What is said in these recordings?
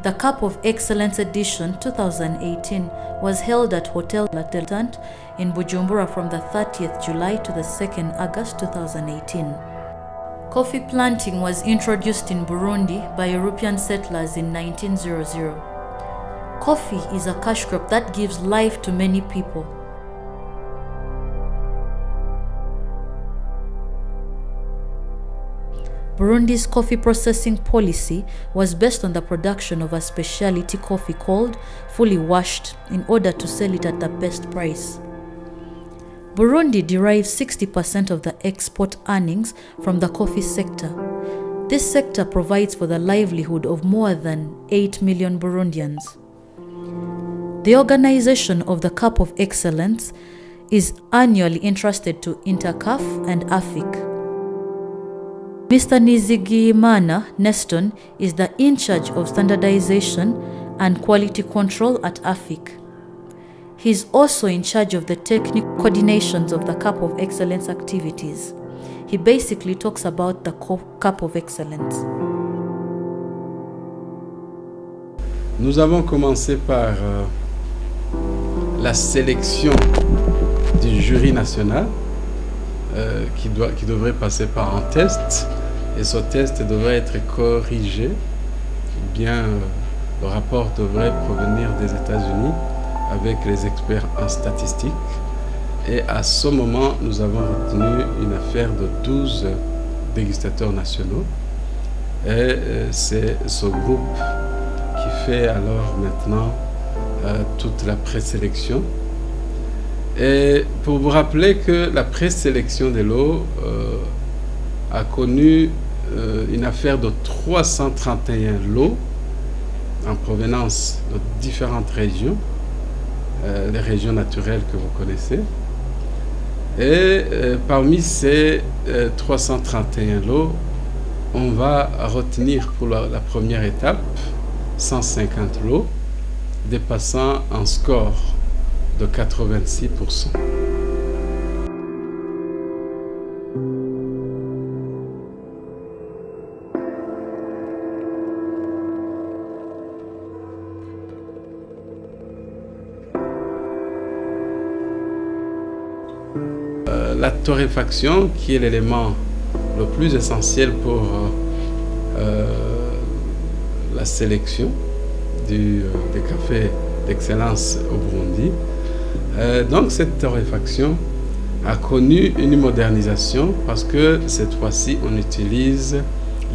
The Cup of Excellence Edition 2018 was held at Hotel Latent in Bujumbura from the 30th July to the 2nd August 2018. Coffee planting was introduced in Burundi by European settlers in 1900. Coffee is a cash crop that gives life to many people. Burundi's coffee processing policy was based on the production of a specialty coffee called fully washed in order to sell it at the best price. Burundi derives 60% of the export earnings from the coffee sector. This sector provides for the livelihood of more than 8 million Burundians. The organization of the Cup of Excellence is annually entrusted to Intercaf and AFIC. Mr. Nizigiyimana Neston is the in charge of standardization and quality control at AFIC. He is also in charge of the technical coordinations of the Cup of Excellence activities. He basically talks about the Cup of Excellence. Nous avons commencé par la sélection du jury national qui devrait passer par un test, et ce test devrait être corrigé, ou bien le rapport devrait provenir des États-Unis avec les experts en statistique. Et à ce moment, nous avons retenu une affaire de 12 dégustateurs nationaux, et c'est ce groupe qui fait alors maintenant toute la présélection. Et pour vous rappeler que la présélection de l'eau a connu une affaire de 331 lots en provenance de différentes régions, les régions naturelles que vous connaissez. Et parmi ces 331 lots, on va retenir pour la première étape 150 lots, dépassant un score de 86%. La torréfaction, qui est l'élément le plus essentiel pour la sélection des cafés d'excellence au Burundi. Donc cette torréfaction a connu une modernisation parce que cette fois-ci on utilise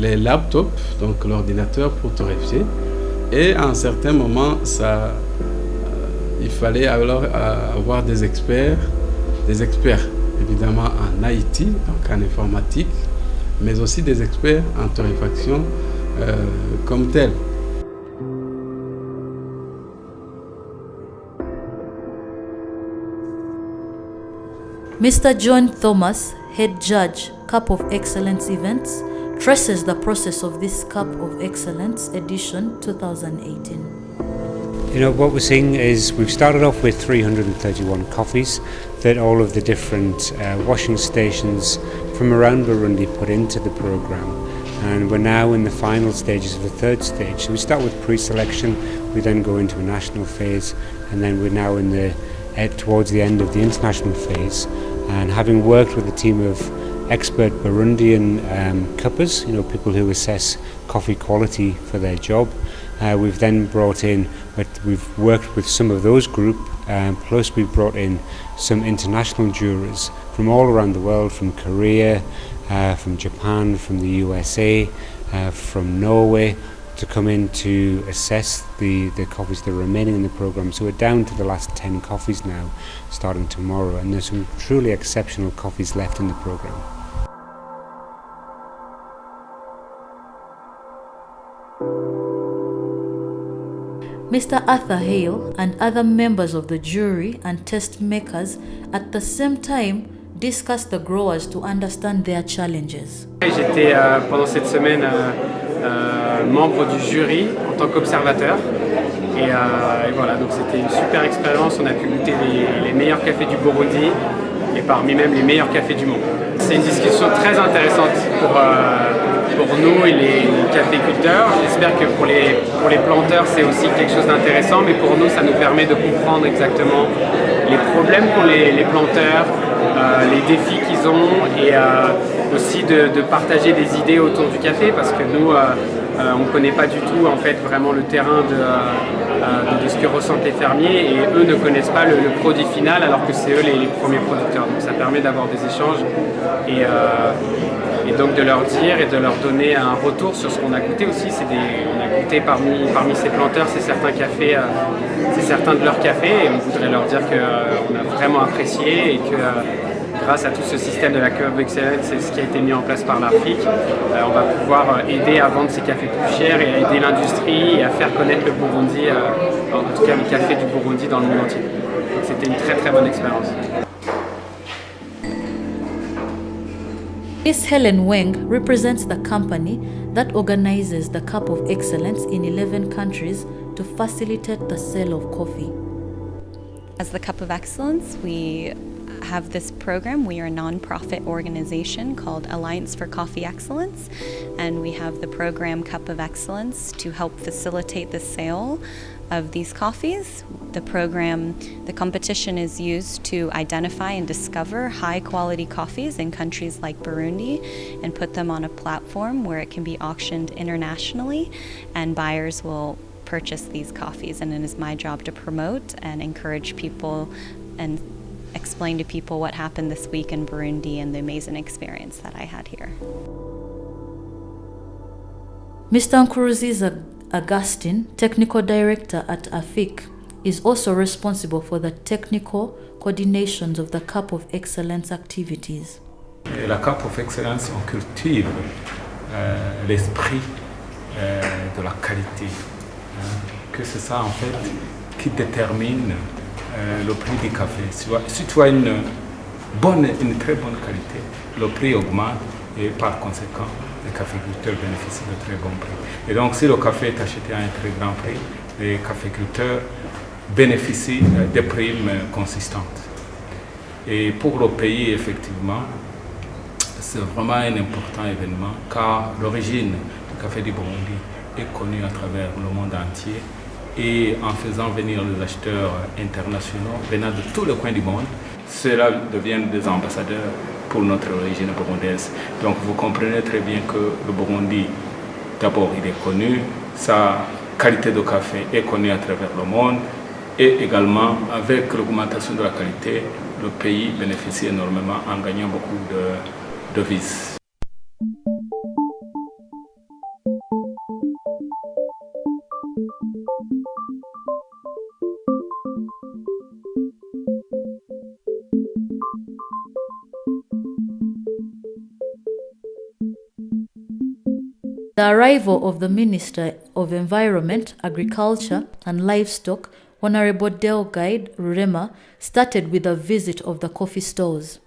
les laptops, donc l'ordinateur pour torréfier, et à un certain moment il fallait alors avoir des experts évidemment en IT, donc en informatique, mais aussi des experts en torréfaction comme tel. Mr. John Thomas, Head Judge, Cup of Excellence Events, traces the process of this Cup of Excellence edition 2018. You know, what we're seeing is we've started off with 331 coffees that all of the different washing stations from around Burundi put into the program. And we're now in the final stages of the third stage. So we start with pre-selection, we then go into a national phase, and then we're now towards the end of the international phase. And having worked with a team of expert Burundian cuppers, you know, people who assess coffee quality for their job, we've then brought in, we've worked with some of those group, plus we've brought in some international jurors from all around the world, from Korea, from Japan, from the USA, from Norway, to come in to assess the coffees that are remaining in the program. So we're down to the last 10 coffees now, starting tomorrow, and there's some truly exceptional coffees left in the program. Mr. Arthur Hale and other members of the jury and test makers at the same time discussed the growers to understand their challenges. J'étais pendant cette semaine membre du jury en tant qu'observateur et voilà, donc c'était une super expérience. On a pu goûter les meilleurs cafés du Burundi et parmi même les meilleurs cafés du monde. C'est une discussion très intéressante pour pour nous et les caféiculteurs. J'espère que pour les planteurs c'est aussi quelque chose d'intéressant, mais pour nous ça nous permet de comprendre exactement les problèmes qu'ont les planteurs, les défis qu'ils ont et aussi de partager des idées autour du café, parce que nous on ne connaît pas du tout en fait vraiment le terrain de ce que ressentent les fermiers, et eux ne connaissent pas le produit final alors que c'est eux les premiers producteurs. Donc ça permet d'avoir des échanges et donc de leur dire et de leur donner un retour sur ce qu'on a goûté aussi. On a goûté parmi ces planteurs, c'est certains cafés, c'est certains de leurs cafés, et on voudrait leur dire qu'on a vraiment apprécié et que grâce à tout ce système de la Curve Excellence, c'est ce qui a été mis en place par l'Afrique, on va pouvoir aider à vendre ces cafés plus chers et à aider l'industrie et à faire connaître le Burundi, en tout cas le café du Burundi dans le monde entier. C'était une très très bonne expérience. Miss Helen Weng represents the company that organizes the Cup of Excellence in 11 countries to facilitate the sale of coffee. As the Cup of Excellence, we have this program. We are a non-profit organization called Alliance for Coffee Excellence, and we have the program Cup of Excellence to help facilitate the sale of these coffees. The competition is used to identify and discover high-quality coffees in countries like Burundi and put them on a platform where it can be auctioned internationally, and buyers will purchase these coffees. And it is my job to promote and encourage people and explain to people what happened this week in Burundi and the amazing experience that I had here. Mr. Nkuruziza Augustine, Technical Director at AFIC, is also responsible for the technical coordinations of the Cup of Excellence activities. La Cup of Excellence, on cultive l'esprit de la qualité, que c'est ça en fait qui détermine le prix du café. Si tu as une très bonne qualité, le prix augmente et par conséquent, les caféiculteurs bénéficient de très bons prix. Et donc, si le café est acheté à un très grand prix, les caféiculteurs bénéficient des primes consistantes. Et pour le pays, effectivement, c'est vraiment un important événement, car l'origine du café du Burundi est connue à travers le monde entier. Et en faisant venir les acheteurs internationaux venant de tous les coins du monde, ceux-là deviennent des ambassadeurs pour notre origine burundaise. Donc vous comprenez très bien que le Burundi, d'abord il est connu, sa qualité de café est connue à travers le monde, et également avec l'augmentation de la qualité, le pays bénéficie énormément en gagnant beaucoup de devises. The arrival of the Minister of Environment, Agriculture and Livestock, Honorable Deogaide Rurema, started with a visit of the coffee stores.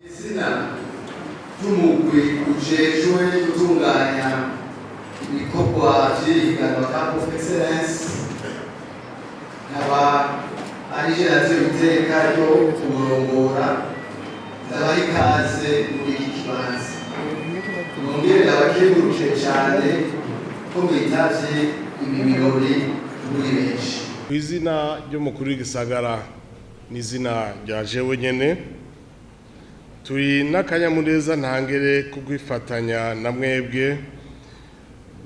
izina ry'umugwi ujejwe gutunganya ibikorwa vy'ihiganwa Cup of Excellence, nkaba ari jenerasiyo iteka ryo kumurongora ndabaha ikaze muri iki kibanza mwongere ndabakenguruke cyane ko mwitavye ibi birori muri benshi. Izina ry'umukuru w'igisagara ni izina rya jewe nyene, turi n'akanyamuneza ntangere kugwifatanya na mwebwe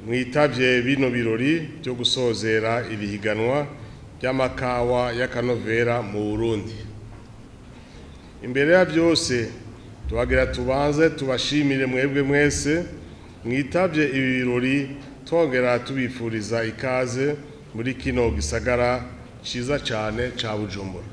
mwitavye bino birori byo gusozera iri higanwa ry'amakawa y'akanovera mu Burundi. Imbere ya byose tubagira tubanze tubashimire mwebwe mwese mwitavye ibi birori, twongera tubifuriza ikaze muri kino gisagara ciza cyane ca Bujumbura.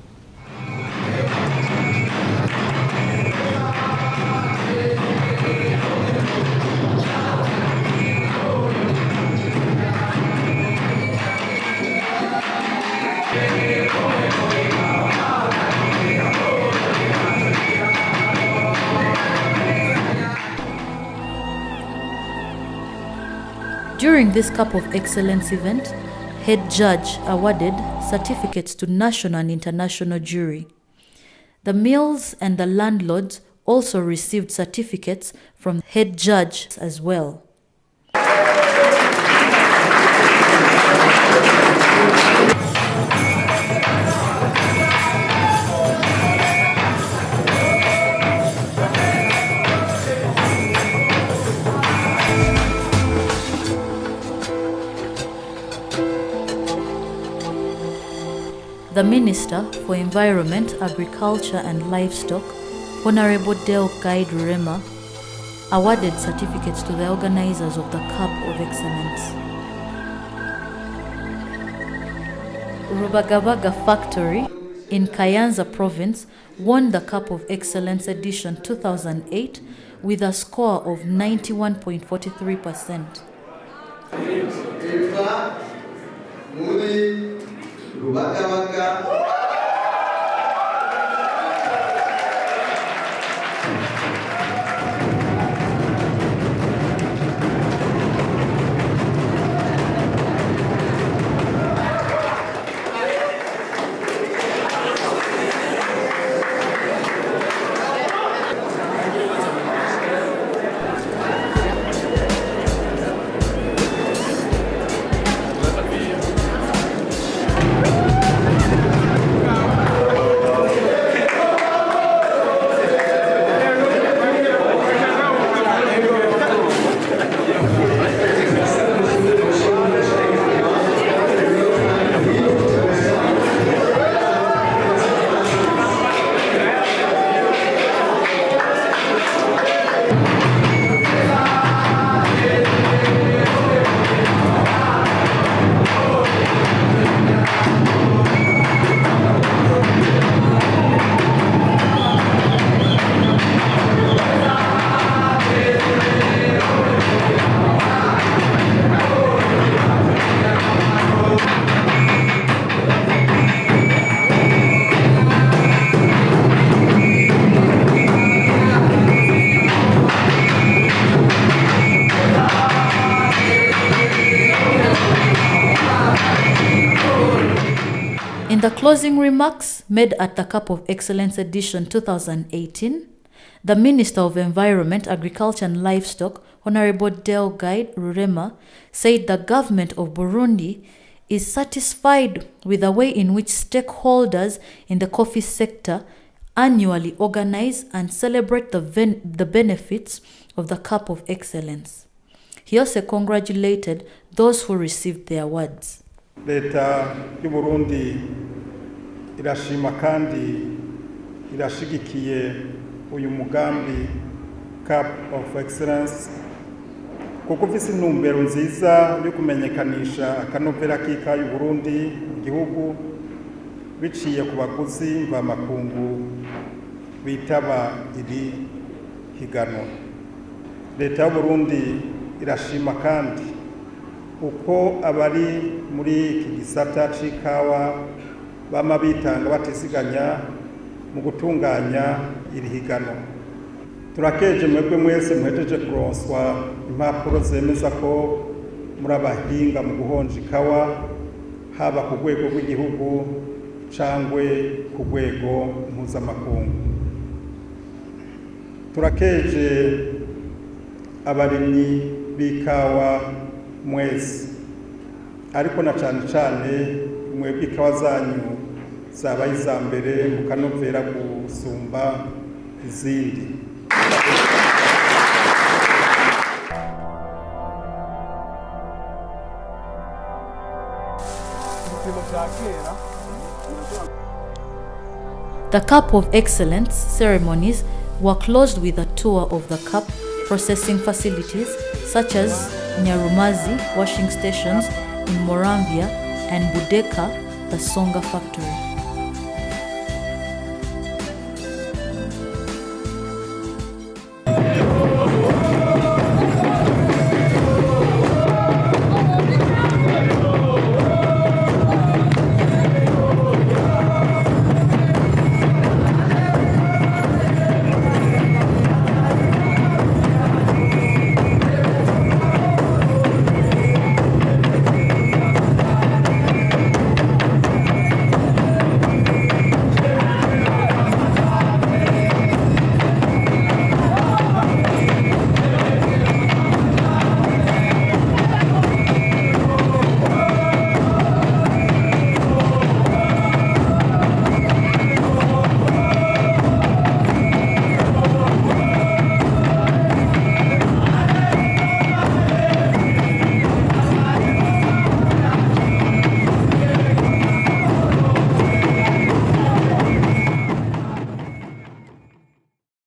During this Cup of Excellence event, head judge awarded certificates to national and international jury. The mills and the landlords also received certificates from head judge as well. The Minister for Environment, Agriculture and Livestock, Honorable Deo Guide Rurema, awarded certificates to the organizers of the Cup of Excellence. Rubagabaga Factory in Kayanza Province won the Cup of Excellence Edition 2008 with a score of 91.43%. Rubagabaga In the closing remarks made at the Cup of Excellence Edition 2018, the Minister of Environment, Agriculture and Livestock, Honorable Deo Guide Rurema, said the government of Burundi is satisfied with the way in which stakeholders in the coffee sector annually organize and celebrate the benefits of the Cup of Excellence. He also congratulated those who received the awards. Leta y'u Burundi irashima kandi irashigikiye uyu mugambi Cup of Excellence kuko ufise intumbero nziza yo kumenyekanisha akanovera k'ikawa y'u Burundi mu gihugu biciye ku baguzi mvamakungu bitaba iri higano. Leta y'u Burundi irashima kandi uko abari muri iki gisata c'ikawa bama bitanga batisiganya mu gutunganya iri higano. Turakeje mwebwe mwese muhejeje kuronswa impapuro zemeza ko muri abahinga mu guhonja ikawa haba ku rwego rw'igihugu cangwe ku rwego mpuzamakungu. turakeje abarimyi b'ikawa mwese, ariko na cyane cyane mwebwe ikawa zanyu zabaye iza mbere mu kanovera gusumba izindi. The Cup of Excellence ceremonies were closed with a tour of the cup processing facilities such as Nyarumazi washing stations in Moramvia and Budeka, the Songa factory.